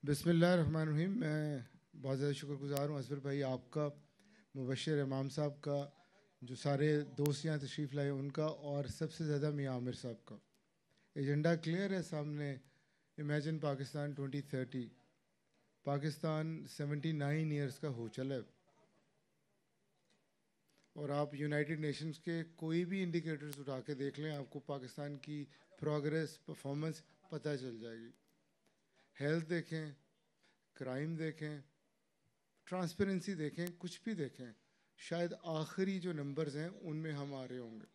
बिस्मिल्लाहिर्रहमानिर्रहीम। मैं बहुत ज़्यादा शुक्रगुज़ार हूँ असफर भाई आपका, मुबश्शिर इमाम साहब का, जो सारे दोस्त यहाँ तशरीफ़ लाए उनका, और सबसे ज़्यादा मियाँ आमिर साहब का। एजेंडा क्लियर है सामने। इमेजिन पाकिस्तान 2030। पाकिस्तान 79 ईयर्स का हो चला है, और आप यूनाइटेड नेशंस के कोई भी इंडिकेटर्स उठा के देख लें, आपको पाकिस्तान की प्रोग्रेस, परफॉर्मेंस पता चल जाएगी। हेल्थ देखें, क्राइम देखें, ट्रांसपेरेंसी देखें, कुछ भी देखें, शायद आखिरी जो नंबर्स हैं उनमें हम आ रहे होंगे।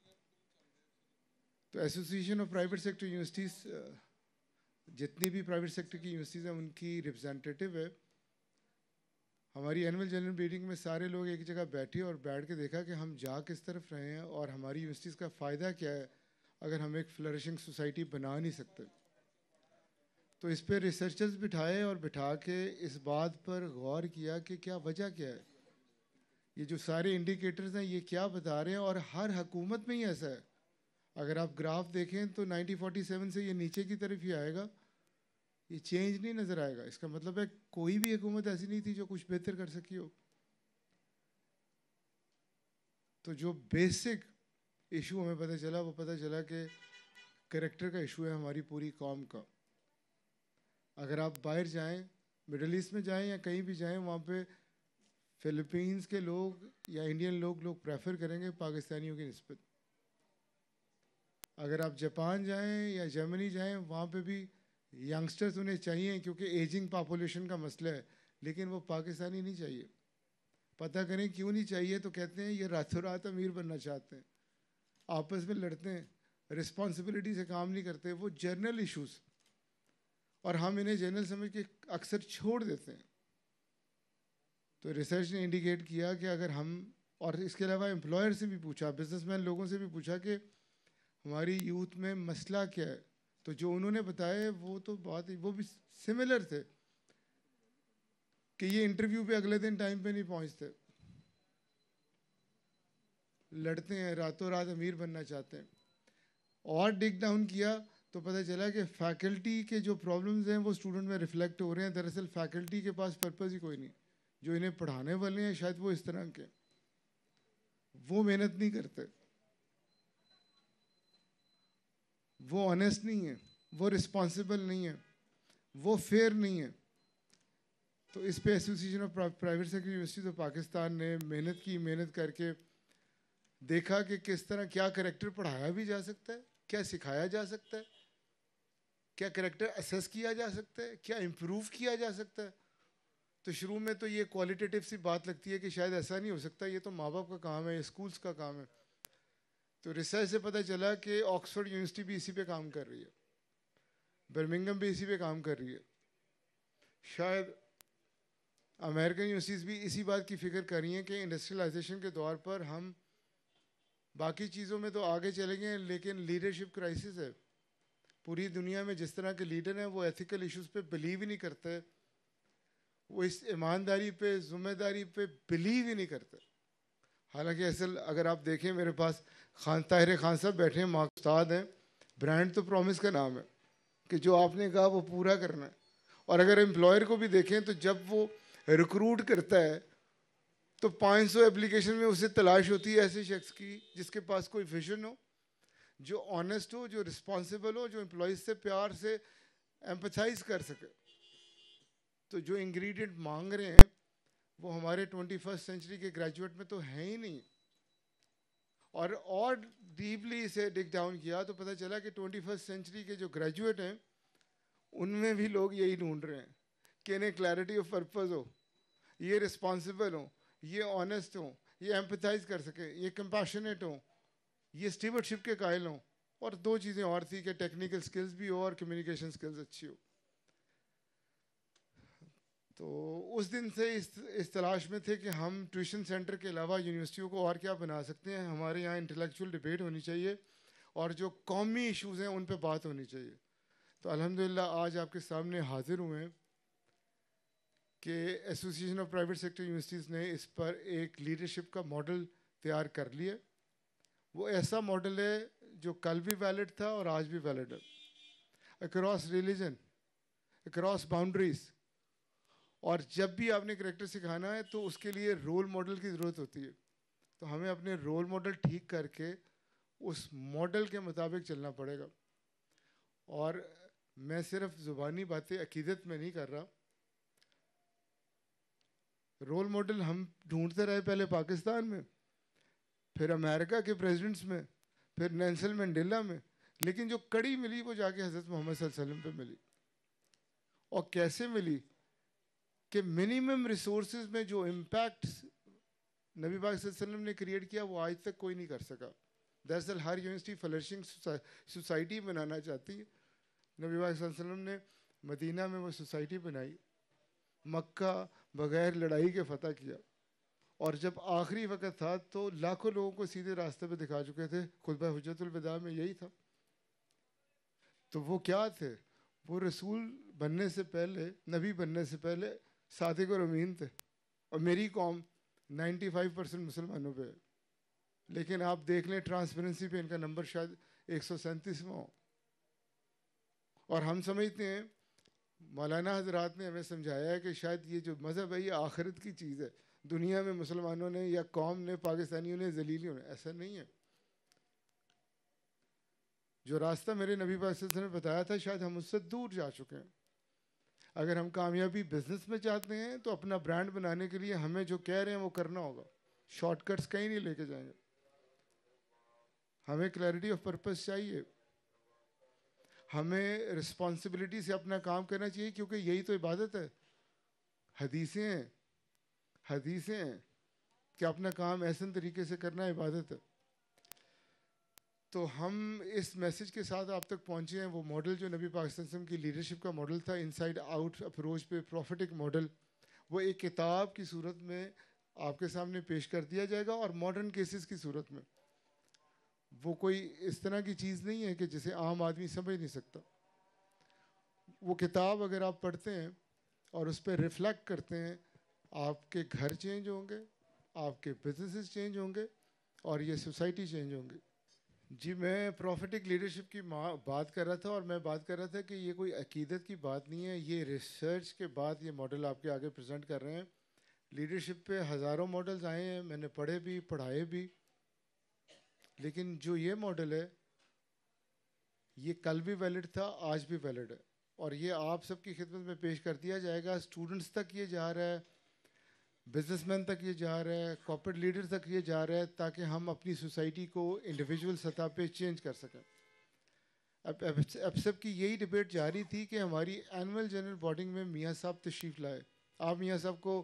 तो association of private sector universities, जितनी भी प्राइवेट सेक्टर की यूनिवर्सिटीज़ हैं उनकी रिप्रेजेंटेटिव है। हमारी एनुअल जनरल मीटिंग में सारे लोग एक जगह बैठे और बैठ के देखा कि हम जा किस तरफ रहे हैं और हमारी यूनिवर्सिटीज़ का फ़ायदा क्या है अगर हम एक फ्लरिशिंग सोसाइटी बना नहीं सकते। तो इस पर रिसर्चर्स बिठाए और बिठा के इस बात पर गौर किया कि क्या वजह क्या है, ये जो सारे इंडिकेटर्स हैं ये क्या बता रहे हैं। और हर हुकूमत में ही ऐसा है। अगर आप ग्राफ देखें तो 1947 से ये नीचे की तरफ ही आएगा, ये चेंज नहीं नज़र आएगा। इसका मतलब है कोई भी हुकूमत ऐसी नहीं थी जो कुछ बेहतर कर सकी हो। तो जो बेसिक इशू हमें पता चला, वो पता चला कि करैक्टर का इशू है हमारी पूरी कौम का। अगर आप बाहर जाएं, मिडल ईस्ट में जाएं या कहीं भी जाएं, वहाँ पे फिलीपींस के लोग या इंडियन लोग प्रेफर करेंगे पाकिस्तानियों की निस्बत। अगर आप जापान जाएं या जर्मनी जाएं, वहाँ पे भी यंगस्टर्स उन्हें चाहिए क्योंकि एजिंग पॉपुलेशन का मसला है, लेकिन वो पाकिस्तानी नहीं चाहिए। पता करें क्यों नहीं चाहिए, तो कहते हैं ये रातों रात अमीर बनना चाहते हैं, आपस में लड़ते हैं, रिस्पॉन्सिबिलिटी से काम नहीं करते, वो जर्नल इश्यूज़, और हम इन्हें जर्नल समझ के अक्सर छोड़ देते हैं। तो रिसर्च ने इंडिकेट किया कि अगर हम, और इसके अलावा एम्प्लॉयर से भी पूछा, बिजनेसमैन लोगों से भी पूछा कि हमारी यूथ में मसला क्या है, तो जो उन्होंने बताया वो तो बात वो भी सिमिलर थे कि ये इंटरव्यू पे अगले दिन टाइम पे नहीं पहुंचते, लड़ते हैं, रातों रात अमीर बनना चाहते हैं। और डिग डाउन किया तो पता चला कि फैकल्टी के जो प्रॉब्लम्स हैं वो स्टूडेंट में रिफ्लेक्ट हो रहे हैं। दरअसल फैकल्टी के पास पर्पज़ ही कोई नहीं, जो इन्हें पढ़ाने वाले हैं शायद वो इस तरह के, वो मेहनत नहीं करते, वो ऑनेस्ट नहीं है, वो रिस्पॉन्सिबल नहीं है, वो फेयर नहीं है। तो इस पे association of private sector universities of Pakistan ने मेहनत की, मेहनत करके देखा कि किस तरह क्या करेक्टर पढ़ाया भी जा सकता है, क्या सिखाया जा सकता है, क्या करेक्टर असेस किया जा सकता है, क्या इम्प्रूव किया जा सकता है। तो शुरू में तो ये क्वालिटेटिव सी बात लगती है कि शायद ऐसा नहीं हो सकता, ये तो माँ बाप का काम है, ये स्कूल्स का काम है। तो रिसर्च से पता चला कि ऑक्सफोर्ड यूनिवर्सिटी भी इसी पे काम कर रही है, बर्मिंघम भी इसी पे काम कर रही है, शायद अमेरिकन यूनिवर्सिटीज़ भी इसी बात की फ़िक्र कर रही हैं कि इंडस्ट्रियलाइजेशन के दौर पर हम बाकी चीज़ों में तो आगे चलेंगे, लेकिन लीडरशिप क्राइसिस है। पूरी दुनिया में जिस तरह के लीडर हैं वो एथिकल इश्यूज़ पे बिलीव ही नहीं करते, वो इस ईमानदारी पे, ज़िम्मेदारी पे बिलीव ही नहीं करते। हालांकि असल अगर आप देखें, मेरे पास ताहिर खान साहब बैठे हैं, माँ उस्ताद हैं, ब्रांड तो प्रॉमिस का नाम है कि जो आपने कहा वो पूरा करना है। और अगर एम्प्लॉयर को भी देखें तो जब वो रिक्रूट करता है तो 500 एप्लीकेशन में उसे तलाश होती है ऐसे शख्स की जिसके पास कोई विजन हो, जो ऑनेस्ट हो, जो रिस्पॉन्सिबल हो, जो एम्प्लॉयज़ से प्यार से एम्पथाइज कर सके। तो जो इंग्रेडिएंट मांग रहे हैं वो हमारे 21st सेंचुरी के ग्रेजुएट में तो है ही नहीं। और डीपली इसे डिग डाउन किया तो पता चला कि 21st सेंचुरी के जो ग्रेजुएट हैं उनमें भी लोग यही ढूंढ रहे हैं कि इन्हें क्लैरिटी ऑफ पर्पस हो, ये रिस्पॉन्सिबल हो, ये ऑनेस्ट हो, ये एम्पथाइज कर सके, ये कंपैशनेट हो, ये स्टीवर्डशिप के कायल हों। और दो चीज़ें और थी कि टेक्निकल स्किल्स भी हो और कम्युनिकेशन स्किल्स अच्छी हो। तो उस दिन से इस तलाश में थे कि हम ट्यूशन सेंटर के अलावा यूनिवर्सिटियों को और क्या बना सकते हैं। हमारे यहाँ इंटेलेक्चुअल डिबेट होनी चाहिए और जो कौमी इश्यूज़ हैं उन पर बात होनी चाहिए। तो अल्हम्दुलिल्लाह आज आपके सामने हाजिर हुए हैं कि association of private sector universities ने इस पर एक लीडरशिप का मॉडल तैयार कर लिया। वो ऐसा मॉडल है जो कल भी वैलिड था और आज भी वैलिड है, अक्रॉस रिलीजन, अक्रॉस बाउंड्रीज, और जब भी आपने करेक्टर सिखाना है तो उसके लिए रोल मॉडल की ज़रूरत होती है। तो हमें अपने रोल मॉडल ठीक करके उस मॉडल के मुताबिक चलना पड़ेगा। और मैं सिर्फ ज़ुबानी बातें अकीदत में नहीं कर रहा। रोल मॉडल हम ढूंढते रहे, पहले पाकिस्तान में, फिर अमेरिका के प्रेसिडेंट्स में, फिर नेल्सन मंडेला में, लेकिन जो कड़ी मिली वो जाके हज़रत मोहम्मद सल्लल्लाहु अलैहि वसल्लम पे मिली। और कैसे मिली कि मिनिमम रिसोर्सेज में जो इम्पैक्ट नबी पाक सल्लल्लाहु अलैहि वसल्लम ने क्रिएट किया वो आज तक कोई नहीं कर सका। दरअसल हर यूनिवर्सिटी फ्लरिशिंग सोसाइटी बनाना चाहती है। नबी पाक सल्लल्लाहु अलैहि वसल्लम ने मदीना में वो सोसाइटी बनाई, मक्का बगैर लड़ाई के फतह किया, और जब आखिरी वक्त था तो लाखों लोगों को सीधे रास्ते पे दिखा चुके थे। खुतबा हुज्जतुल विदा में यही था। तो वो क्या थे? वो रसूल बनने से पहले, नबी बनने से पहले सादिक और अमीन थे। और मेरी कौम 95% मुसलमानों पे है, लेकिन आप देख लें ट्रांसपेरेंसी पे इनका नंबर शायद 137वां हो। और हम समझते हैं, मौलाना हजरात ने हमें समझाया है कि शायद ये जो मज़हब है ये आखिरत की चीज़ है, दुनिया में मुसलमानों ने या कौम ने, पाकिस्तानियों ने, जलीलियों ने, ऐसा नहीं है। जो रास्ता मेरे नबी पाक सल्लल्लाहु अलैहि वसल्लम ने बताया था शायद हम उससे दूर जा चुके हैं। अगर हम कामयाबी बिजनेस में चाहते हैं तो अपना ब्रांड बनाने के लिए हमें जो कह रहे हैं वो करना होगा। शॉर्टकट्स कहीं नहीं लेके जाएंगे। हमें क्लैरिटी ऑफ पर्पस चाहिए, हमें रिस्पॉन्सिबिलिटी से अपना काम करना चाहिए, क्योंकि यही तो इबादत है। हदीसें हैं, हदीसें हैं कि अपना काम ऐसे तरीके से करना इबादत है। तो हम इस मैसेज के साथ आप तक पहुँचे हैं। वो मॉडल जो नबी पाक सल्लल्लाहु अलैहि वसल्लम की लीडरशिप का मॉडल था, इनसाइड आउट अप्रोच पे प्रॉफिटिक मॉडल, वो एक किताब की सूरत में आपके सामने पेश कर दिया जाएगा और मॉडर्न केसेस की सूरत में। वो कोई इस तरह की चीज़ नहीं है कि जिसे आम आदमी समझ नहीं सकता। वो किताब अगर आप पढ़ते हैं और उस पर रिफ्लेक्ट करते हैं, आपके घर चेंज होंगे, आपके बिजनेसेस चेंज होंगे और ये सोसाइटी चेंज होंगी। जी, मैं प्रॉफिटिक लीडरशिप की बात कर रहा था, और मैं बात कर रहा था कि ये कोई अकीदत की बात नहीं है, ये रिसर्च के बाद ये मॉडल आपके आगे प्रेजेंट कर रहे हैं। लीडरशिप पे हज़ारों मॉडल्स आए हैं, मैंने पढ़े भी, पढ़ाए भी, लेकिन जो ये मॉडल है ये कल भी वैलिड था, आज भी वैलिड है, और ये आप सबकी खिदमत में पेश कर दिया जाएगा। स्टूडेंट्स तक ये जा रहा है, बिजनेसमैन तक ये जा रहा है, कॉर्पोरेट लीडर तक ये जा रहा है, ताकि हम अपनी सोसाइटी को इंडिविजुअल सतह पे चेंज कर सकें। अब सबकी यही डिबेट जारी थी कि हमारी एनुअल जनरल बॉडी में मियाँ साहब तशरीफ़ लाए। आप मियाँ साहब को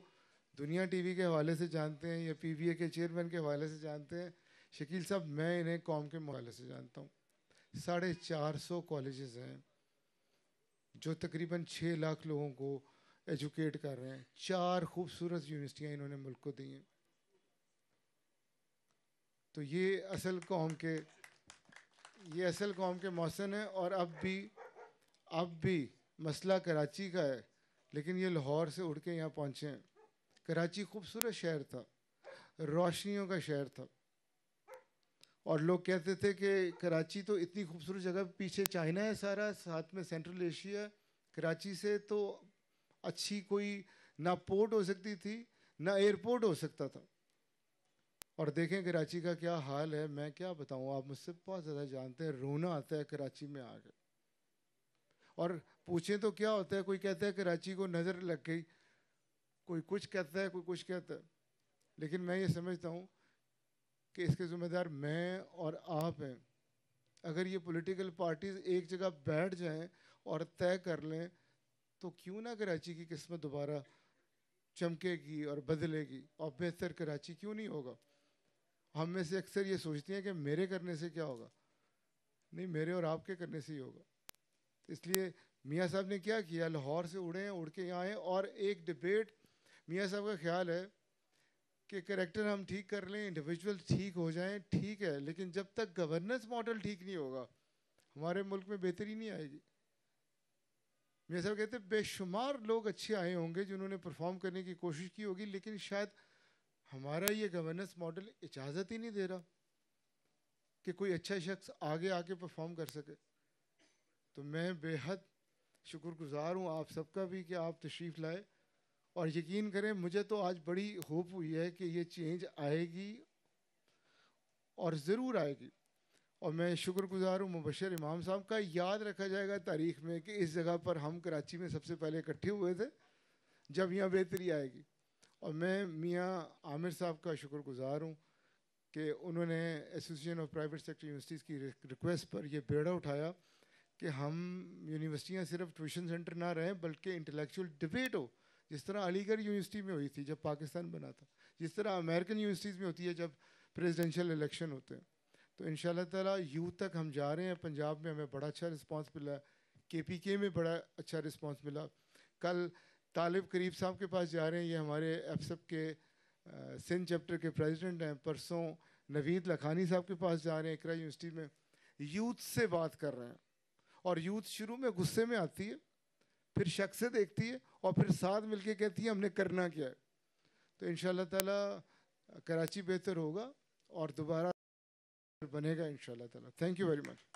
दुनिया टीवी के हवाले से जानते हैं या पीवीए के चेयरमैन के हवाले से जानते हैं। शकील साहब, मैं इन्हें कौम के हवाले से जानता हूँ। 450 कॉलेजेस हैं जो तकरीबन 6 लाख लोगों को एजुकेट कर रहे हैं। 4 खूबसूरत यूनिवर्सिटियाँ इन्होंने मुल्क को दी हैं। तो ये असल कौम के मौसन है। और अब भी मसला कराची का है, लेकिन ये लाहौर से उड़ के यहाँ पहुँचे हैं। कराची खूबसूरत शहर था, रोशनियों का शहर था, और लोग कहते थे कि कराची तो इतनी खूबसूरत जगह, पीछे चाइना है सारा, साथ में सेंट्रल एशिया, कराची से तो अच्छी कोई ना पोर्ट हो सकती थी ना एयरपोर्ट हो सकता था। और देखें कराची का क्या हाल है, मैं क्या बताऊं, आप मुझसे बहुत ज़्यादा जानते हैं। रोना आता है कराची में आके। और पूछें तो क्या होता है, कोई कहता है कराची को नज़र लग गई, कोई कुछ कहता है, कोई कुछ कहता है, लेकिन मैं ये समझता हूँ कि इसके ज़िम्मेदार मैं और आप हैं। अगर ये पॉलिटिकल पार्टीज एक जगह बैठ जाएं और तय कर लें तो क्यों ना कराची की किस्मत दोबारा चमकेगी और बदलेगी, और बेहतर कराची क्यों नहीं होगा। हम में से अक्सर ये सोचते हैं कि मेरे करने से क्या होगा। नहीं, मेरे और आपके करने से ही होगा। इसलिए मियाँ साहब ने क्या किया, लाहौर से उड़े, उड़ के यहाँ आए, और एक डिबेट, मियाँ साहब का ख्याल है कि कैरेक्टर हम ठीक कर लें, इंडिविजुअल ठीक हो जाएं, ठीक है, लेकिन जब तक गवर्नेंस मॉडल ठीक नहीं होगा हमारे मुल्क में बेहतरी नहीं आएगी। मियाँ साहब कहते हैं बेशुमार लोग अच्छे आए होंगे जिन्होंने परफॉर्म करने की कोशिश की होगी, लेकिन शायद हमारा ये गवर्नेंस मॉडल इजाज़त ही नहीं दे रहा कि कोई अच्छा शख्स आगे आके परफॉर्म कर सके। तो मैं बेहद शुक्रगुजार हूँ आप सबका भी कि आप तशरीफ़ लाए, और यकीन करें मुझे तो आज बड़ी होप हुई है कि ये चेंज आएगी और ज़रूर आएगी। और मैं शुक्रगुजार हूँ मुबशर इमाम साहब का। याद रखा जाएगा तारीख़ में कि इस जगह पर हम कराची में सबसे पहले इकट्ठे हुए थे जब यहाँ बेहतरी आएगी। और मैं मियाँ आमिर साहब का शुक्रगुजार हूँ कि उन्होंने association of private sector universities की रिक्वेस्ट पर यह बेड़ा उठाया कि हम यूनिवर्सिटियाँ सिर्फ ट्यूशन सेंटर ना रहें बल्कि इंटेलेक्चुअल डिबेट हो, जिस तरह अलीगढ़ यूनिवर्सिटी में हुई थी जब पाकिस्तान बना था, जिस तरह अमेरिकन यूनिवर्सिटीज़ में होती है जब प्रेसिडेंशियल इलेक्शन होते हैं। तो इंशाल्लाह ताला यूथ तक हम जा रहे हैं। पंजाब में हमें बड़ा अच्छा रिस्पांस मिला, KPK में बड़ा अच्छा रिस्पांस मिला। कल तालिब करीब साहब के पास जा रहे हैं, ये हमारे एफसप के सिंध चैप्टर के प्रेसिडेंट हैं। परसों नवीद लखानी साहब के पास जा रहे हैं इकरा यूनिवर्सिटी में। यूथ से बात कर रहे हैं और यूथ शुरू में गुस्से में आती है, फिर शक से देखती है और फिर साथ मिलके कहती है हमने करना क्या है। तो इंशाल्लाह ताला कराची बेहतर होगा और दोबारा बनेगा इंशाल्लाह ताला। Thank you very much.